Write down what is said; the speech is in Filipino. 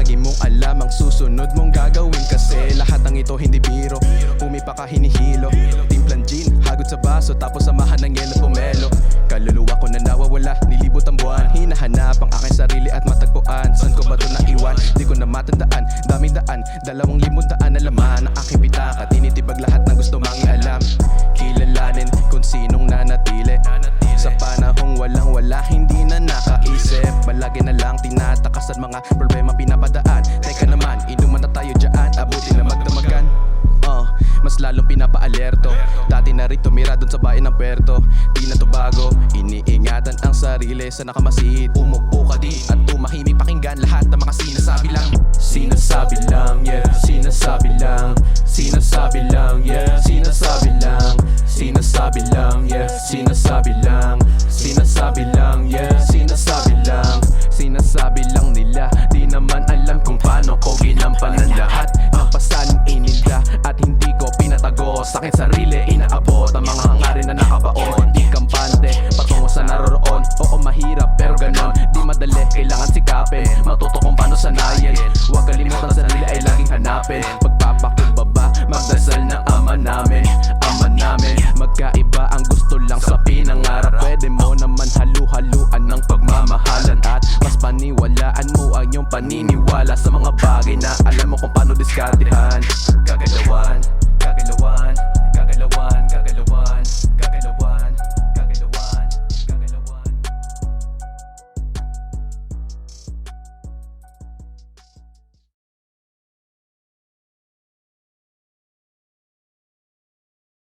lagi mong alam ang susunod mong gagawin. Kasi lahat ng ito hindi biro, pumipa ka hinihilo. Timplan gin, hagod sa baso, tapos samahan ng yelo pumelo. Kaluluwa ko na nawawala, nilibot ang buwan. Hinahanap ang aking sarili at matagpuan. San ko ba ito naiwan? Di ko na matandaan, daming daan, 2,000 na laman ang aking pitaka. Tinitibag lahat ng gusto mang ialam. Kilalanin kung sinong nanatili sa panahong walang-wala, hindi na nakaisip. Palagi na lang tinatakas at mga problema pinapadaan. Teka naman, inuman na tayo dyan, abuti na magdamagan. Mas lalong pinapaalerto. Dati na rin tumira dun sa bayan ng Puerto. Di na to bago, iniingatan ang sarili sa nakamasid. Umupo ka di at tumahimik, pakinggan lahat ng mga sinasabi lang. Sinasabi lang, yeah, sinasabi lang. Sinasabi lang, yeah, sinasabi lang. Sinasabi lang, yeah, sinasabi lang. Sinasabi lang, yeah, sinasabi lang. Sinasabi lang nila, di naman alam kung paano ko ginampan ng lahat ng pasaning ininda. At hindi ko pinatago sa aking sarili, inaabot ang mga hangarin na nakabaon. Di kampante, patungo sa naroroon. Oo, mahirap pero ganon, di madali, kailangan sikapin. Matuto kung paano sanayin, huwag kalimutan sarili ay laging hanapin. Pagpapakumbaba, magdasal ng ama namin. Ama namin, magkaiba ang gusto lang sa pinangarap. Pwede mo naman halu-haluan ng pagmamahalan at mas paniwalaan mo ang iyong paniniwala sa mga bagay na alam mo kung paano diskartehan. Gagalawan, gagalawan, gagalawan, gagalawan.